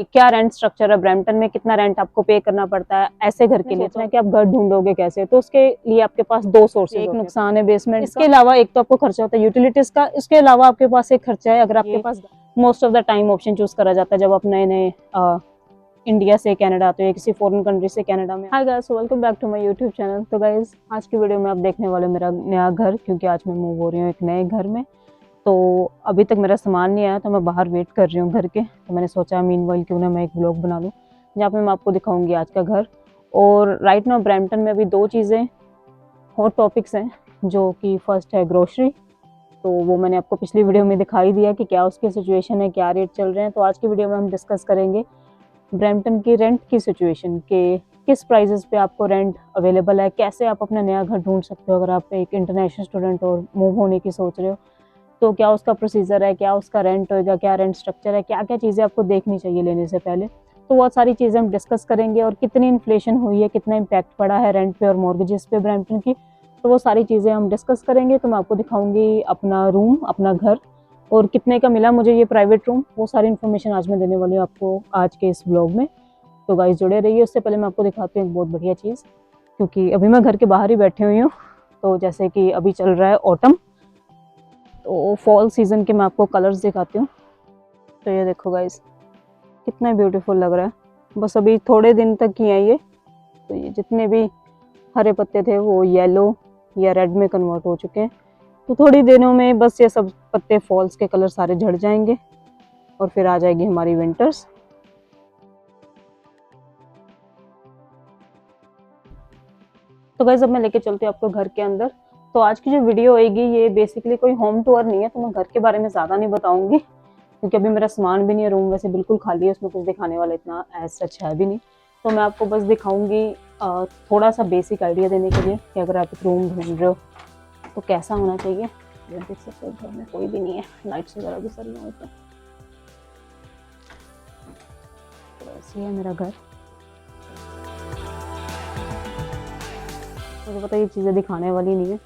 क्या rent structure है Brampton में, कितना रेंट आपको पे करना पड़ता है। ऐसे घर के लिए सोचना है कि आप घर ढूंढोगे कैसे, तो उसके लिए आपके पास दो सोर्सेज एक नुकसान है बेसमेंट, इसके अलावा एक तो आपको खर्चा होता है यूटिलिटीज का, इसके अलावा आपके पास एक खर्चा है अगर आपके पास most of the time option choose करा जाता है जब आप नए नए इंडिया से कनाडा आते हो या किसी फॉरेन कंट्री से कनाडा में। Hi guys, welcome back to my YouTube channel. तो गाइस आज की वीडियो में आप देखने वाले मेरा नया घर, क्योंकि आज मैं मूव हो रही हूँ एक नए घर में। तो अभी तक मेरा सामान नहीं आया, तो मैं बाहर वेट कर रही हूँ घर के। तो मैंने सोचा मीनवाइल क्यों ना मैं एक व्लॉग बना लूँ जहाँ पे मैं आपको दिखाऊंगी आज का घर। और राइट नाउ ब्रैम्पटन में अभी दो चीज़ें हॉट टॉपिक्स हैं, जो कि फर्स्ट है ग्रोसरी। तो वो मैंने आपको पिछली वीडियो में दिखाई दिया कि क्या उसकी सिचुएशन है, क्या रेट चल रहे हैं। तो आज की वीडियो में हम डिस्कस करेंगे ब्रैम्पटन की रेंट की सिचुएशन के किस प्राइजेस पे आपको रेंट अवेलेबल है, कैसे आप अपना नया घर ढूंढ सकते हो अगर आप एक इंटरनेशनल स्टूडेंट और मूव होने की सोच रहे हो। तो क्या उसका प्रोसीजर है, क्या उसका रेंट होएगा, क्या रेंट स्ट्रक्चर है, क्या क्या चीज़ें आपको देखनी चाहिए लेने से पहले। तो बहुत सारी चीज़ें हम डिस्कस करेंगे, और कितनी इन्फ्लेशन हुई है, कितना इम्पैक्ट पड़ा है रेंट पे और मॉर्गेजेस पे ब्रैम्पटन की। तो वो सारी चीज़ें हम डिस्कस करेंगे। तो मैं आपको दिखाऊंगी अपना रूम, अपना घर, और कितने का मिला मुझे ये प्राइवेट रूम। वो सारी इन्फॉर्मेशन आज मैं देने वाली हूँ आपको आज के इस ब्लॉग में। तो गाइस जुड़े रहिए। उससे पहले मैं आपको दिखाती हूँ एक बहुत बढ़िया चीज़, क्योंकि अभी मैं घर के बाहर ही बैठी हुई हूँ। तो जैसे कि अभी चल रहा है ऑटम, तो फॉल सीजन के मैं आपको कलर्स दिखाती हूँ। तो ये देखो गाइस कितना ब्यूटीफुल लग रहा है। बस अभी थोड़े दिन तक ही है ये, तो ये जितने भी हरे पत्ते थे वो येलो या रेड में कन्वर्ट हो चुके हैं। तो थोड़ी दिनों में बस ये सब पत्ते फॉल्स के कलर सारे झड़ जाएंगे और फिर आ जाएगी हमारी विंटर्स। तो गाइस अब मैं लेके चलती हूँ आपको घर के अंदर। तो आज की जो वीडियो होगी ये बेसिकली कोई होम टूर नहीं है, तो मैं घर के बारे में ज़्यादा नहीं बताऊंगी, क्योंकि अभी मेरा सामान भी नहीं है। रूम वैसे बिल्कुल खाली है, उसमें कुछ दिखाने वाला इतना एज सच है भी नहीं। तो मैं आपको बस दिखाऊंगी थोड़ा सा बेसिक आइडिया देने के लिए कि अगर आप एक रूम ढूंढ रहे हो तो कैसा होना चाहिए। ये देख सकते हो घर में कोई भी नहीं है, लाइट्स वगैरह भी सही हो। तो ऐसे है मेरा घर। मुझे पता ये चीज़ें दिखाने वाली नहीं है,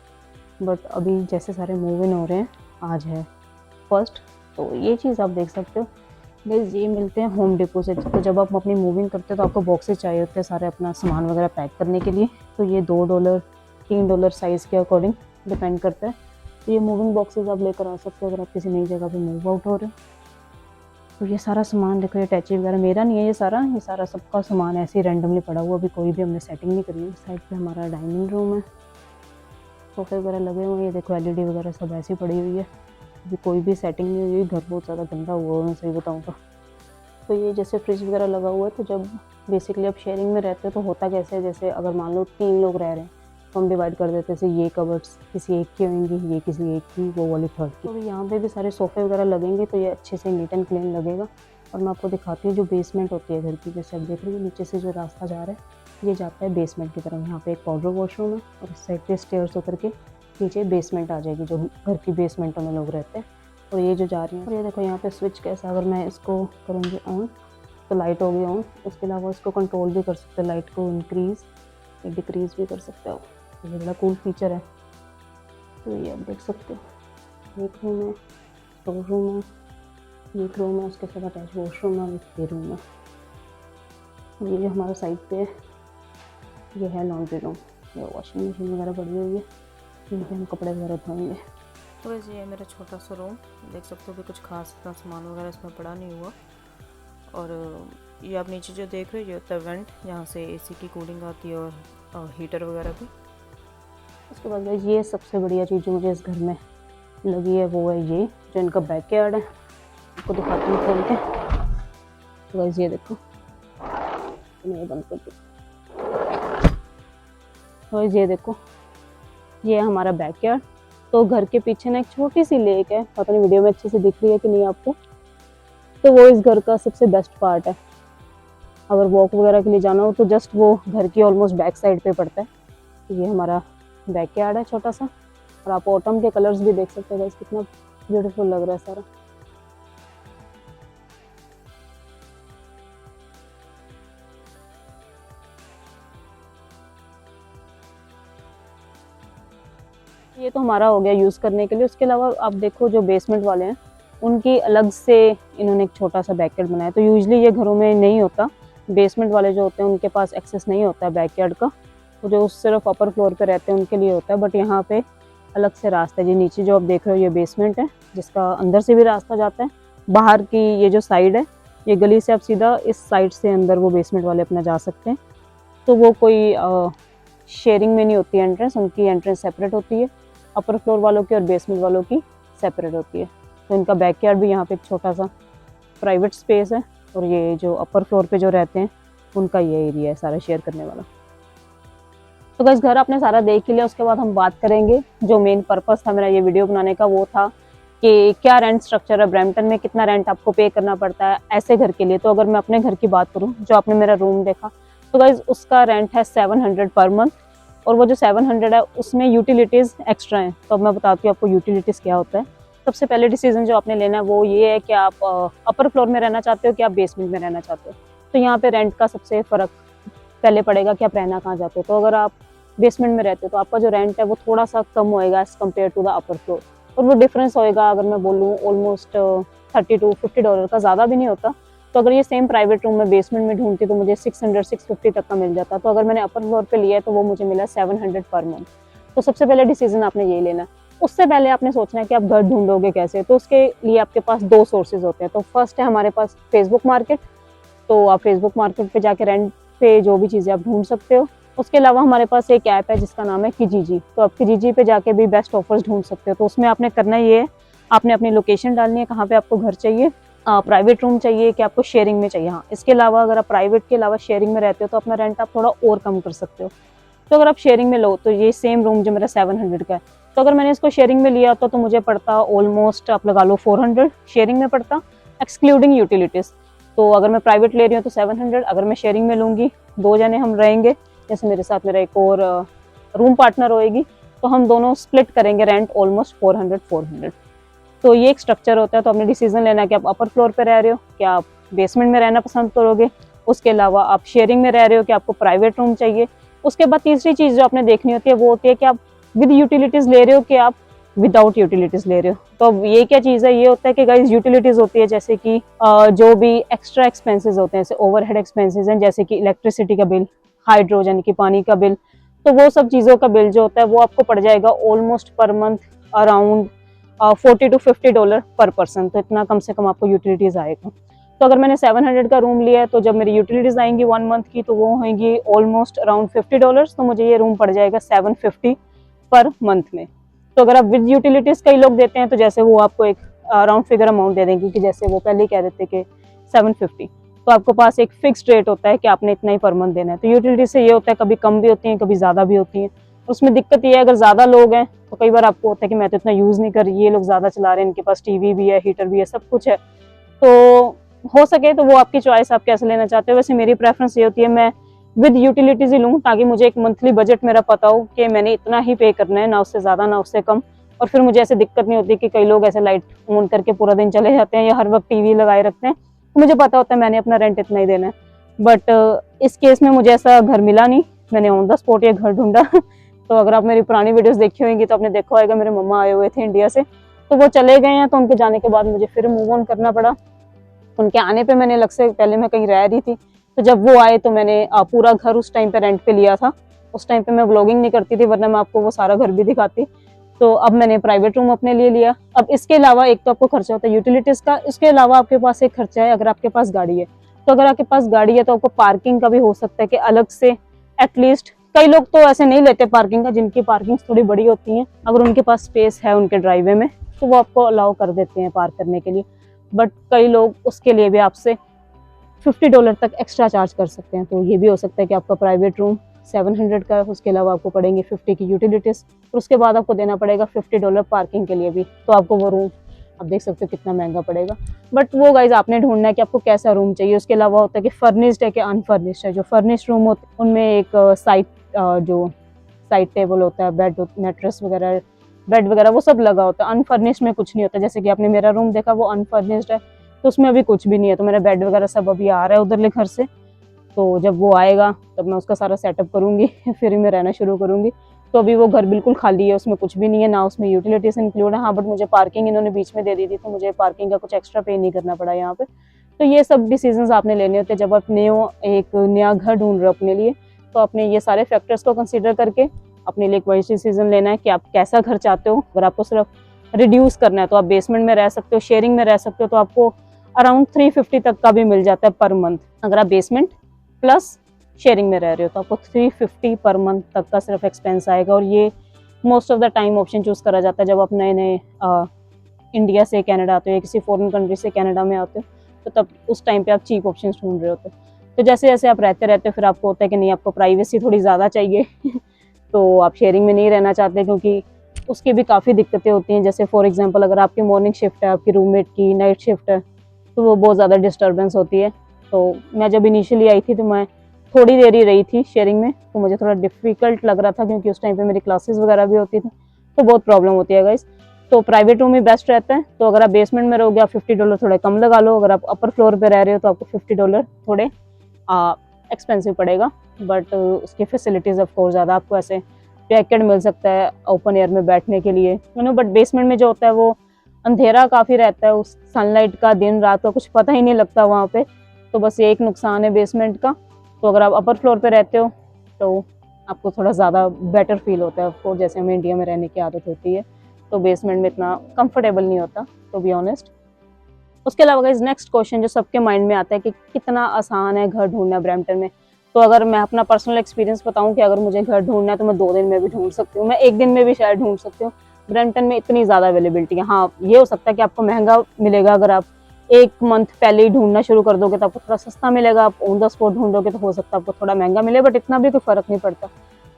बट अभी जैसे सारे मूव इन हो रहे हैं, आज है फर्स्ट, तो ये चीज़ आप देख सकते हो। गाइस ये मिलते हैं होम डिपो से। तो जब आप अपनी मूविंग करते हो तो आपको बॉक्सेस चाहिए होते हैं सारे अपना सामान वगैरह पैक करने के लिए। तो ये $2 $3 साइज़ के अकॉर्डिंग डिपेंड करता है। तो ये मूविंग बॉक्सेस आप लेकर आ सकते हो अगर आप किसी नई जगह पे मूव आउट हो रहे हो। तो ये सारा सामान देखो, ये टैची वगैरह मेरा नहीं है, ये सारा सबका सामान ऐसे ही रैंडमली पड़ा हुआ, अभी कोई भी हमने सेटिंग नहीं करी है। साइड पे हमारा डाइनिंग रूम है, सोफे वगैरह लगे हुए हैं। ये देखो एलईडी वगैरह सब ऐसी पड़ी हुई है, अभी कोई भी सेटिंग नहीं हुई। घर बहुत ज़्यादा गंदा हुआ है मैं सही बताऊँ तो ये जैसे फ्रिज वगैरह लगा हुआ है। तो जब बेसिकली आप शेयरिंग में रहते हो तो होता कैसे है, जैसे अगर मान लो 3 लोग रह रहे हैं तो हम डिवाइड कर देते हैं, जैसे ये कबर्ड्स किसी एक की होंगी, ये किसी एक की, वो वाली थर्ड की। तो यहाँ पे भी सारे सोफे वगैरह लगेंगे, तो ये अच्छे से नीट एंड क्लीन लगेगा। और मैं आपको दिखाती हूँ जो बेसमेंट होती है घर की। जैसे आप देख रहे हो नीचे से जो रास्ता जा रहा है ये जाता है बेसमेंट की तरफ। यहाँ पे एक पाउडर वॉशरूम है और इस साइड पे स्टेयर्स उतर के नीचे बेसमेंट आ जाएगी, जो घर की बेसमेंटों में लोग रहते हैं। और ये जो जा रही है, और ये देखो यहाँ पे स्विच कैसा, अगर मैं इसको करूँगी ऑन तो लाइट हो गई ऑन। इसके अलावा इसको कंट्रोल भी कर सकते हो, लाइट को इंक्रीज़ या डिक्रीज़ भी कर सकते हो। ये बड़ा कूल फीचर है। तो ये आप देख सकते हो, एक रूम है, स्टोर रूम है, एक रूम है, उसके साथ अटैच वॉशरूम है, ये रूम है। ये जो हमारा साइड पे है ये है लॉन्ड्री रूम। ये वॉशिंग मशीन वगैरह पड़ी हुई है, यहाँ पे हम कपड़े वगैरह धोएंगे। तो वैसे ये मेरा छोटा सा रूम देख सकते हो, भी कुछ खास इतना सामान वगैरह इसमें पड़ा नहीं हुआ। और ये आप नीचे जो देख रहे हो ये होता है वेंट, जहाँ से एसी की कूलिंग आती है और हीटर वगैरह भी। उसके बाद गाइस ये सबसे बढ़िया चीज़ जो मुझे इस घर में लगी है वो है ये जो इनका बैकयार्ड है। आपको दिखाती हूँ खोल के। तो गाइस ये देखो, मैं बंद कर दूँ। तो गाइस ये देखो, ये है हमारा बैकयार्ड। तो घर के पीछे ना एक छोटी सी लेक है, पता नहीं वीडियो में अच्छे से दिख रही है कि नहीं आपको। तो वो इस घर का सबसे बेस्ट पार्ट है। अगर वॉक वगैरह के लिए जाना हो तो जस्ट वो घर की ऑलमोस्ट बैक साइड पे पड़ता है। तो ये हमारा बैकयार्ड है छोटा सा। और आप ऑटम के कलर्स भी देख सकते हो, कितना ब्यूटीफुल लग रहा है सारा। ये तो हमारा हो गया यूज़ करने के लिए। उसके अलावा आप देखो जो बेसमेंट वाले हैं उनकी अलग से इन्होंने एक छोटा सा बैकयार्ड बनाया। तो यूजली ये घरों में नहीं होता, बेसमेंट वाले जो होते हैं उनके पास एक्सेस नहीं होता है बैकयार्ड का, तो जो सिर्फ अपर फ्लोर पे रहते हैं उनके लिए होता है। बट यहाँ पे अलग से रास्ता है। ये नीचे जो आप देख रहे हो ये बेसमेंट है, जिसका अंदर से भी रास्ता जाता है। बाहर की ये जो साइड है, ये गली से आप सीधा इस साइड से अंदर वो बेसमेंट वाले अपना जा सकते हैं। तो वो कोई शेयरिंग में नहीं होती है एंट्रेंस, उनकी एंट्रेंस सेपरेट होती है, अपर फ्लोर वालों की और बेसमेंट वालों की सेपरेट होती है। तो इनका बैकयार्ड भी यहाँ पे एक छोटा सा प्राइवेट स्पेस है, और ये जो अपर फ्लोर पे जो रहते हैं उनका ये एरिया है सारा शेयर करने वाला। तो गाइस घर आपने सारा देख लिया, उसके बाद हम बात करेंगे जो मेन पर्पस था मेरा ये वीडियो बनाने का, वो था कि क्या रेंट स्ट्रक्चर है ब्रैम्पटन में, कितना रेंट आपको पे करना पड़ता है ऐसे घर के लिए। तो अगर मैं अपने घर की बात करूँ, जो आपने मेरा रूम देखा, तो गाइस उसका रेंट है 700 पर मंथ, और वो जो 700 है उसमें यूटिलिटीज़ एक्स्ट्रा हैं। तो अब मैं बताती हूँ आपको यूटिलिटीज़ क्या होता है। सबसे पहले डिसीजन जो आपने लेना है वो ये है कि आप अपर फ्लोर में रहना चाहते हो कि आप बेसमेंट में रहना चाहते हो। तो यहाँ पे रेंट का सबसे फ़र्क पहले पड़ेगा कि आप रहना कहाँ चाहते हो। तो अगर आप बेसमेंट में रहते हो तो आपका जो रेंट है वो थोड़ा सा कम होएगा as compare to the upper floor, और वो डिफरेंस होएगा अगर मैं बोलूँ ऑलमोस्ट $30 to $50 का, ज़्यादा भी नहीं होता। तो अगर ये सेम प्राइवेट रूम में बेसमेंट में ढूंढती तो मुझे 600-650 तक का मिल जाता। तो अगर मैंने अपर फ्लोर पे लिया है तो वो मुझे मिला 700 पर मंथ। तो सबसे पहले डिसीजन आपने यही लेना। उससे पहले आपने सोचना है कि आप घर ढूंढोगे कैसे। तो उसके लिए आपके पास दो सोर्सेज होते हैं। तो फर्स्ट है हमारे पास फेसबुक मार्केट। तो आप फेसबुक मार्केट पे जाके रेंट पे जो भी चीज़ें आप ढूंढ सकते हो। उसके अलावा हमारे पास एक ऐप है जिसका नाम है किजीजी। तो आप किजीजी पे जाके भी बेस्ट ऑफर्स ढूंढ सकते हो। तो उसमें आपने करना ये है, आपने अपनी लोकेशन डालनी है कहाँ पे आपको घर चाहिए, प्राइवेट रूम चाहिए कि आपको शेयरिंग में चाहिए। हाँ, इसके अलावा अगर आप प्राइवेट के अलावा शेयरिंग में रहते हो तो अपना रेंट आप थोड़ा और कम कर सकते हो। तो अगर आप शेयरिंग में लो तो ये सेम रूम जो मेरा 700 का है, तो अगर मैंने इसको शेयरिंग में लिया तो मुझे पड़ता ऑलमोस्ट आप लगा लो 400 शेयरिंग में पड़ता, एक्सक्लूडिंग यूटिलिटीज़। तो अगर मैं प्राइवेट ले रही हूँ तो 700, अगर मैं शेयरिंग में लूँगी, 2 जने हम रहेंगे, जैसे मेरे साथ मेरा एक और रूम पार्टनर होएगी, तो हम दोनों स्प्लिट करेंगे रेंट ऑलमोस्ट 400। तो ये एक स्ट्रक्चर होता है। तो आपने डिसीजन लेना है कि आप अपर फ्लोर पे रह रहे हो, कि आप बेसमेंट में रहना पसंद करोगे। उसके अलावा आप शेयरिंग में रह रहे हो कि आपको प्राइवेट रूम चाहिए। उसके बाद तीसरी चीज़ जो आपने देखनी होती है वो होती है कि आप विद यूटिलिटीज़ ले रहे हो कि आप विदाउट यूटिलिटीज़ ले रहे हो। तो अब ये क्या चीज़ है, ये होता है कि गाइस यूटिलिटीज़ होती है जैसे कि जो भी एक्स्ट्रा एक्सपेंसेस होते हैं, जैसे ओवरहेड एक्सपेंसेस हैं, जैसे कि इलेक्ट्रिसिटी का बिल, हाइड्रो यानी कि पानी का बिल। तो वो सब चीज़ों का बिल जो होता है वो आपको पड़ जाएगा almost per month around $40 to $50 पर पर्सन। तो इतना कम से कम आपको यूटिलिटीज़ आएगा। तो अगर मैंने 700 का रूम लिया है तो जब मेरी यूटिलिटीज़ आएंगी 1 मंथ की तो वो होंगी ऑलमोस्ट अराउंड $50। तो मुझे ये रूम पड़ जाएगा 750 पर मंथ में। तो अगर आप विद यूटिलिटीज़ कई लोग देते हैं तो जैसे वो आपको एक राउंड फिगर अमाउंट दे देंगे कि जैसे वो पहले ही कह देते कि 750, तो आपको पास एक फिक्स्ड रेट होता है कि आपने इतना ही पर मंथ देना है। तो यूटिलिटी से ये होता है कभी कम भी होती हैं कभी ज़्यादा भी होती हैं। उसमें दिक्कत ये है अगर ज़्यादा लोग हैं तो कई बार आपको होता है कि मैं तो इतना यूज़ नहीं कर रही, ये लोग ज़्यादा चला रहे हैं, इनके पास टीवी भी है, हीटर भी है, सब कुछ है। तो हो सके तो वो आपकी चॉइस, आप कैसे लेना चाहते हो। वैसे मेरी प्रेफरेंस ये होती है मैं विद यूटिलिटीज़ ही लूँ, ताकि मुझे एक मंथली बजट मेरा पता हो कि मैंने इतना ही पे करना है, ना उससे ज़्यादा ना उससे कम। और फिर मुझे ऐसे दिक्कत नहीं होती कि कई लोग ऐसे लाइट ऑन करके पूरा दिन चले जाते हैं या हर वक्त टीवी लगाए रखते हैं। तो मुझे पता होता है मैंने अपना रेंट इतना ही देना है। बट इस केस में मुझे ऐसा घर मिला नहीं, मैंने ऑन द स्पॉट ये घर ढूंढा। तो अगर आप मेरी पुरानी वीडियोस देखी होंगी तो आपने देखा होगा मेरे मम्मा आए हुए थे इंडिया से, तो वो चले गए हैं। तो उनके जाने के बाद मुझे फिर मूव ऑन करना पड़ा। उनके आने पे मैंने अलग से, पहले मैं कहीं रह रही थी, तो जब वो आए तो मैंने पूरा घर उस टाइम पे रेंट पे लिया था। उस टाइम पे मैं व्लॉगिंग नहीं करती थी, वरना मैं आपको वो सारा घर भी दिखाती। तो अब मैंने प्राइवेट रूम अपने लिए लिया। अब इसके अलावा एक तो आपको खर्चा होता है यूटिलिटीज का, इसके अलावा आपके पास एक खर्चा है अगर आपके पास गाड़ी है। तो अगर आपके पास गाड़ी है तो आपको पार्किंग का भी हो सकता है कि अलग से एटलीस्ट, कई लोग तो ऐसे नहीं लेते पार्किंग का जिनकी पार्किंग थोड़ी बड़ी होती है, अगर उनके पास स्पेस है उनके ड्राइवे में तो वो आपको अलाउ कर देते हैं पार्क करने के लिए। बट कई लोग उसके लिए भी आपसे $50 तक एक्स्ट्रा चार्ज कर सकते हैं। तो ये भी हो सकता है कि आपका प्राइवेट रूम 700 का है, उसके अलावा आपको पड़ेंगे 50 की यूटिलिटीज़, और उसके बाद आपको देना पड़ेगा $50 पार्किंग के लिए भी। तो आपको वो रूम आप देख सकते हो कितना महंगा पड़ेगा। बट वो गाइज आपने ढूंढना है कि आपको कैसा रूम चाहिए। उसके अलावा होता है कि फर्निश्ड है कि अनफर्निश्ड है। जो फर्निश्ड रूम होते हैं उनमें एक जो साइड टेबल होता है, बेड, मैट्रेस वगैरह, बेड वगैरह वो सब लगा होता है। अनफर्निश्ड में कुछ नहीं होता। जैसे कि आपने मेरा रूम देखा वो अनफर्निश्ड है, तो उसमें अभी कुछ भी नहीं है। तो मेरा बेड वगैरह सब अभी आ रहा है उधरले घर से। तो जब वो आएगा तब मैं उसका सारा सेटअप करूँगी फिर ही मैं रहना शुरू करूँगी। तो अभी वो घर बिल्कुल खाली है, उसमें कुछ भी नहीं है, ना उसमें यूटिलिटीज इंक्लूड है। हाँ बट मुझे पार्किंग इन्होंने बीच में दे दी थी, तो मुझे पार्किंग का कुछ एक्स्ट्रा पे नहीं करना पड़ा यहाँ पे। तो ये सब डिसीजंस आपने लेने होते हैं जब आप एक नया घर ढूंढ रहे हो अपने लिए। तो आपने ये सारे फैक्टर्स को कंसिडर करके अपने लिए एक वाइज डिसीजन लेना है कि आप कैसा घर चाहते हो। अगर आपको सिर्फ रिड्यूस करना है तो आप बेसमेंट में रह सकते हो, शेयरिंग में रह सकते हो, तो आपको अराउंड 350 तक का भी मिल जाता है पर मंथ। अगर आप बेसमेंट प्लस शेयरिंग में रह रहे हो तो आपको 350 पर मंथ तक का सिर्फ एक्सपेंस आएगा। और ये most of the time option choose करा जाता है जब आप नए नए इंडिया से कनाडा आते हो या किसी फॉरेन कंट्री से कनाडा में आते हो, तो तब उस टाइम पे आप चीप ऑप्शन ढूंढ रहे होते हो। तो जैसे जैसे आप रहते रहते हो फिर आपको होता है कि नहीं, आपको प्राइवेसी थोड़ी ज़्यादा चाहिए तो आप शेयरिंग में नहीं रहना चाहते, क्योंकि उसकी भी काफ़ी दिक्कतें होती हैं। जैसे फॉर एग्जांपल अगर आपकी मॉर्निंग शिफ्ट है, आपकी रूममेट की नाइट शिफ्ट है, तो वो बहुत ज़्यादा डिस्टर्बेंस होती है। तो मैं जब इनिशियली आई थी तो मैं थोड़ी देर ही रही थी शेयरिंग में, तो मुझे थोड़ा डिफिकल्ट लग रहा था क्योंकि उस टाइम पे मेरी क्लासेस वगैरह भी होती थी, तो बहुत प्रॉब्लम होती है गाइस। तो प्राइवेट रूम ही बेस्ट रहता है। तो अगर आप बेसमेंट में रहोगे आप $50 थोड़े कम लगा लो, अगर आप अपर फ्लोर पे रह रहे हो तो आपको $50 थोड़े एक्सपेंसिव पड़ेगा, बट उसकी फैसिलिटीज़ ऑफ कोर्स ज़्यादा, आपको ऐसे पैकेट मिल सकता है ओपन एयर में बैठने के लिए, बट बेसमेंट में जो होता है वो अंधेरा काफ़ी रहता है, उस सनलाइट का दिन रात का कुछ पता ही नहीं लगता वहाँ पे। तो बस ये एक नुकसान है बेसमेंट का। तो अगर आप अपर फ्लोर पे रहते हो तो आपको थोड़ा ज़्यादा बेटर फील होता है, ऑफकोर्स जैसे हमें इंडिया में रहने की आदत होती है, तो बेसमेंट में इतना कंफर्टेबल नहीं होता टू बी ऑनेस्ट। उसके अलावा गाइस नेक्स्ट क्वेश्चन जो सबके माइंड में आता है कि कितना आसान है घर ढूंढना ब्रैम्पटन में। तो अगर मैं अपना पर्सनल एक्सपीरियंस बताऊं कि अगर मुझे घर ढूंढना है तो मैं 2 दिन में भी ढूंढ सकती हूँ, मैं 1 दिन में भी शायद ढूंढ सकती हूँ। ब्रैम्पटन में इतनी ज़्यादा अवेलेबिलिटी है। हाँ ये हो सकता है कि आपको महंगा मिलेगा, अगर आप 1 मंथ पहले ही ढूंढना शुरू कर दोगे तो आपको थोड़ा सस्ता मिलेगा, आप ऑन द स्पॉट ढूंढोगे तो हो सकता है आपको थोड़ा महंगा मिले, बट इतना भी कोई फर्क नहीं पड़ता।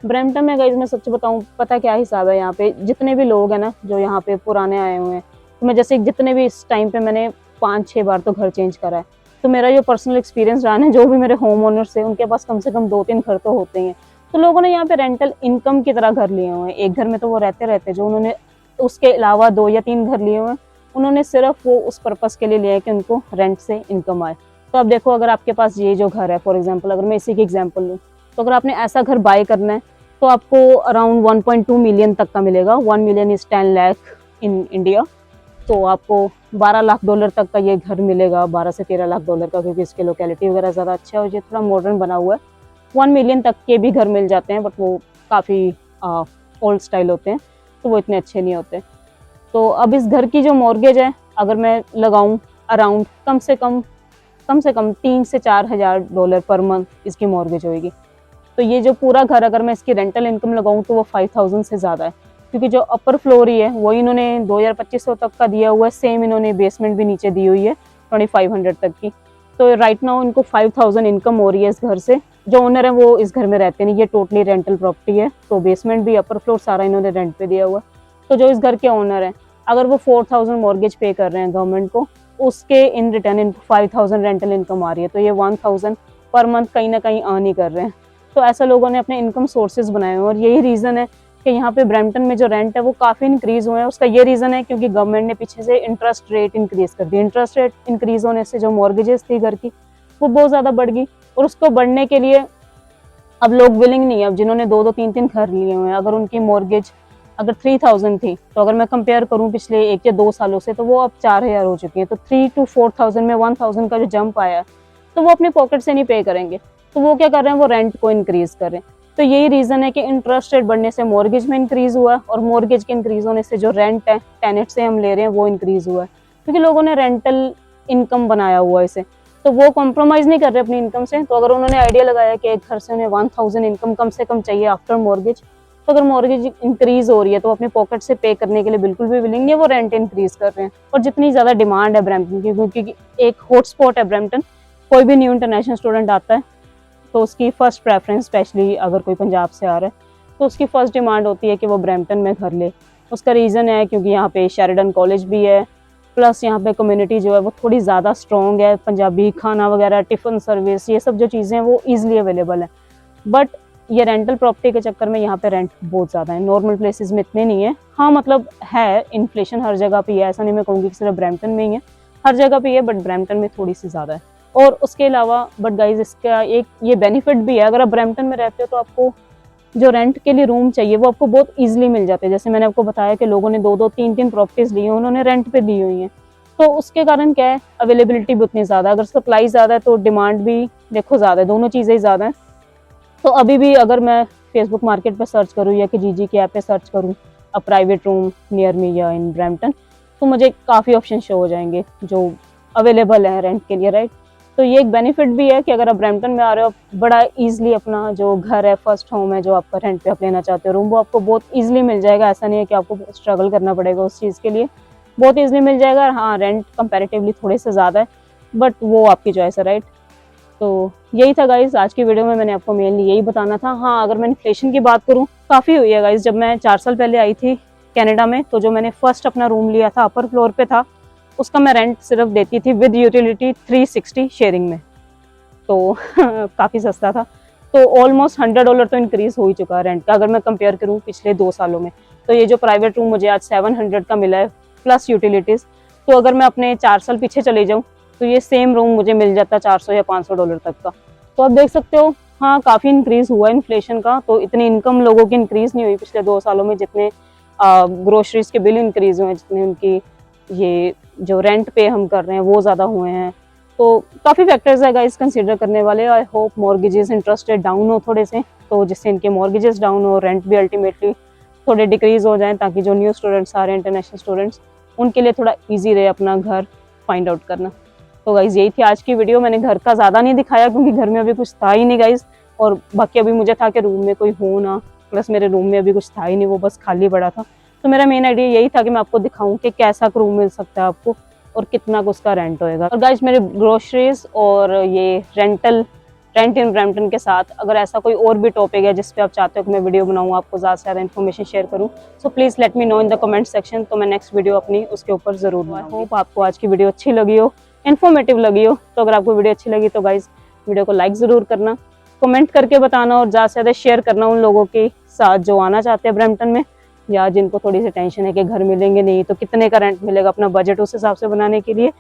ब्रैम्पटन में गाइस मैं सच बताऊं, पता क्या हिसाब है, यहाँ पे जितने भी लोग हैं ना जो यहाँ पे पुराने आए हुए हैं, तो मैं जैसे जितने भी इस टाइम पे मैंने 5-6 बार तो घर चेंज करा है, तो मेरा जो पर्सनल एक्सपीरियंस रहा है, जो भी मेरे होम ओनर्स है उनके पास कम से कम 2-3 घर तो होते ही हैं। तो लोगों ने यहाँ पे रेंटल इनकम की तरह घर लिए हुए हैं। एक घर में तो वो रहते रहते जो उन्होंने उसके अलावा 2 या 3 घर लिए हुए हैं, उन्होंने सिर्फ वो उस पर्पस के लिए लिया है कि उनको रेंट से इनकम आए। तो अब देखो अगर आपके पास ये जो घर है, फॉर एग्जाम्पल अगर मैं इसी की एग्जाम्पल लूँ, तो अगर आपने ऐसा घर बाय करना है तो आपको अराउंड 1.2 मिलियन तक का मिलेगा। 1 million is 10 lakh in India. तो आपको $12 लाख तक का ये घर मिलेगा, $12 से $13 लाख का, क्योंकि इसकी लोकेलिटी वगैरह ज़्यादा अच्छा है और ये थोड़ा मॉडर्न बना हुआ है। 1 मिलियन तक के भी घर मिल जाते हैं, बट वो काफ़ी ओल्ड स्टाइल होते हैं, तो वो इतने अच्छे नहीं होते। तो अब इस घर की जो मॉर्गेज है अगर मैं लगाऊं अराउंड कम से कम 3 से 4 हज़ार डॉलर पर मंथ इसकी मॉर्गेज होगी। तो ये जो पूरा घर अगर मैं इसकी रेंटल इनकम लगाऊं तो वो 5000 से ज़्यादा है, क्योंकि जो अपर फ्लोर ही है वो इन्होंने 2200 तक का दिया हुआ है। सेम इन्होंने बेसमेंट भी नीचे दी हुई है 2500 तक की। तो राइट नाउ इनको 5000 इनकम हो रही है इस घर से। जो ओनर है वो इस घर में रहते नहीं, ये टोटली रेंटल प्रॉपर्टी है। तो बेसमेंट भी अपर फ्लोर सारा इन्होंने रेंट पे दिया हुआ है। तो जो इस घर के ओनर हैं, अगर वो 4000 मॉर्गेज पे कर रहे हैं गवर्नमेंट को, उसके इन रिटर्न इनको 5000 रेंटल इनकम आ रही है। तो ये 1000 पर मंथ कहीं ना कहीं अर्न ही कर रहे हैं। तो ऐसा लोगों ने अपने इनकम सोर्सेज बनाए हुए, और यही रीज़न है कि यहाँ पे ब्रैम्पटन में जो रेंट है वो काफ़ी इंक्रीज़ हुए हैं। उसका ये रीज़न है क्योंकि गवर्नमेंट ने पीछे से इंटरेस्ट रेट इंक्रीज़ कर दी। इंटरेस्ट रेट इंक्रीज़ होने से जो मॉर्गेजेस थी घर की वो बहुत ज़्यादा बढ़ गई, और उसको बढ़ने के लिए अब लोग विलिंग नहीं है। अब जिन्होंने 2-2 3-3 घर लिए हुए हैं, अगर उनकी मॉर्गेज अगर 3000 थी, तो अगर मैं कंपेयर करूँ पिछले 1 या 2 सालों से, तो वो अब 4000 हो चुकी है। तो 3 to 4000 में 1000 का जो जंप आया है, तो वो अपने पॉकेट से नहीं पे करेंगे, तो वो क्या कर रहे हैं, वो रेंट को इंक्रीज कर रहे हैं। तो यही रीजन है कि इंटरेस्ट रेट बढ़ने से मॉर्गेज में इंक्रीज हुआ है, और मॉर्गेज के इंक्रीज होने से जो रेंट है टेनेंट से हम ले रहे हैं वो इंक्रीज हुआ है, क्योंकि लोगों ने रेंटल इनकम बनाया हुआ है इसे। तो वो कॉम्प्रोमाइज नहीं कर रहे अपनी इनकम से। तो अगर उन्होंने आइडिया लगाया कि एक घर से उन्हें 1000 इनकम कम से कम चाहिए आफ्टर मॉर्गेज, तो अगर मॉर्गेज इंक्रीज हो रही है तो अपनी पॉकेट से पे करने के लिए बिल्कुल भी विलिंग नहीं है, वो रेंट इंक्रीज कर रहे हैं। और जितनी ज़्यादा डिमांड है ब्रैम्पटन की, क्योंकि एक हॉटस्पॉट है ब्रैम्पटन, कोई भी न्यू इंटरनेशनल स्टूडेंट आता है तो उसकी फर्स्ट प्रेफरेंस, स्पेशली अगर कोई पंजाब से आ रहा है, तो उसकी फर्स्ट डिमांड होती है कि वो ब्रैम्पटन में घर ले। उसका रीज़न है क्योंकि यहाँ पे शेरिडन कॉलेज भी है, प्लस यहाँ पे कम्युनिटी जो है वो थोड़ी ज़्यादा स्ट्रॉन्ग है। पंजाबी खाना वगैरह, टिफ़िन सर्विस, ये सब जो चीज़ें हैं वो ईजिली अवेलेबल है। बट ये रेंटल प्रॉपर्टी के चक्कर में यहाँ पे रेंट बहुत ज़्यादा है, नॉर्मल प्लेसेस में इतने नहीं है। हाँ मतलब है, इन्फ्लेशन हर जगह पे है, ऐसा नहीं मैं कहूँगी कि सिर्फ ब्रैम्पटन में ही है, हर जगह पे है, बट ब्रैम्पटन में थोड़ी सी ज़्यादा है। और उसके अलावा बट गाइज इसका एक ये बेनिफिट भी है, अगर आप ब्रैम्पटन में रहते हो तो आपको जो रेंट के लिए रूम चाहिए वो आपको बहुत ईजिली मिल जाते हैं। जैसे मैंने आपको बताया कि लोगों ने 2-2 3-3 प्रॉपर्टीज ली हैं, उन्होंने रेंट पे दी हुई हैं। तो उसके कारण क्या है, अवेलेबिलिटी भी उतनी ज़्यादा, अगर सप्लाई ज़्यादा है तो डिमांड भी देखो ज़्यादा है, दोनों चीज़ें ही ज़्यादा हैं। तो अभी भी अगर मैं फेसबुक मार्केट पर सर्च करूँ या कि जीजी की ऐप पे सर्च करूँ a private room near me या इन ब्रैम्पटन, तो मुझे काफ़ी ऑप्शन शो हो जाएंगे जो अवेलेबल है रेंट के लिए, राइट। तो ये एक बेनिफिट भी है कि अगर आप ब्रैम्पटन में आ रहे हो, बड़ा ईजिली अपना जो घर है, फर्स्ट होम है जो आपका रेंट पे आप लेना चाहते हो रूम, वो आपको बहुत ईजिली मिल जाएगा। ऐसा नहीं है कि आपको स्ट्रगल करना पड़ेगा उस चीज़ के लिए, बहुत ईजिली मिल जाएगा। हाँ, रेंट कंपैरेटिवली थोड़े से ज़्यादा है, बट वो आपकी चॉइस है, राइट। तो यही था गाइज आज की वीडियो में, मैंने आपको मेनली यही बताना था। हाँ, अगर मैं इन्फ्लेशन की बात करूँ, काफ़ी हुई है गाइज। जब मैं 4 साल पहले आई थी कनाडा में, तो जो मैंने फर्स्ट अपना रूम लिया था अपर फ्लोर पे था, उसका मैं रेंट सिर्फ देती थी विद यूटिलिटी 360 शेयरिंग में, तो काफ़ी सस्ता था। तो ऑलमोस्ट $100 तो इंक्रीज हो ही चुका है रेंट का, अगर मैं कंपेयर करूँ पिछले 2 सालों में। तो ये जो प्राइवेट रूम मुझे आज 700 का मिला है प्लस यूटिलिटीज़, तो अगर मैं अपने 4 साल पीछे चले जाऊँ तो ये सेम रूम मुझे मिल जाता $400 या $500 तक का। तो आप देख सकते हो, हाँ, काफ़ी इंक्रीज हुआ इन्फ्लेशन का। तो इतनी इनकम लोगों की इंक्रीज नहीं हुई पिछले 2 सालों में जितने ग्रोसरीज के बिल इंक्रीज हुए हैं, जितने उनकी ये जो रेंट पे हम कर रहे हैं वो ज़्यादा हुए हैं। तो काफ़ी फैक्टर्स है गाइस कंसीडर करने वाले। I hope mortgages interest rate down हो थोड़े से, तो जिससे इनके मॉर्गेजेस डाउन हो, रेंट भी अल्टीमेटली थोड़े डिक्रीज हो जाएं, ताकि जो न्यू स्टूडेंट्स आ रहे हैं, इंटरनेशनल स्टूडेंट्स, उनके लिए थोड़ा ईजी रहे अपना घर फाइंड आउट करना। तो गाइज यही थी आज की वीडियो। मैंने घर का ज़्यादा नहीं दिखाया क्योंकि घर में अभी कुछ था ही नहीं गाइज, और बाकी अभी मुझे था कि रूम में कोई हो ना, प्लस मेरे रूम में अभी कुछ था ही नहीं, वो बस खाली पड़ा था। तो मेरा मेन आइडिया यही था कि मैं आपको दिखाऊं कि कैसा रूम मिल सकता है आपको और कितना उसका रेंट होएगा। और गाइज मेरे ग्रोसरीज और ये रेंट इन ब्रैम्पटन के साथ अगर ऐसा कोई और भी टॉपिक है जिस पे आप चाहते हो कि मैं वीडियो बनाऊं, आपको ज़्यादा से ज़्यादा इन्फॉर्मेशन शेयर करूं, so please let me know in the comment section. तो मैं नेक्स्ट वीडियो अपनी उसके ऊपर ज़रूर बनाऊंगी। आई होप आपको आज की वीडियो अच्छी लगी हो, इन्फॉर्मेटिव लगी हो। तो अगर आपको वीडियो अच्छी लगी तो गाइज वीडियो को लाइक ज़रूर करना, कमेंट करके बताना और ज़्यादा से ज़्यादा शेयर करना उन लोगों के साथ जो आना चाहते हैं ब्रैम्पटन में, या जिनको थोड़ी सी टेंशन है कि घर मिलेंगे नहीं तो कितने का रेंट मिलेगा, अपना बजट उस हिसाब से बनाने के लिए।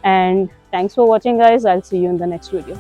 And thanks for watching guys, I will see you in the next video.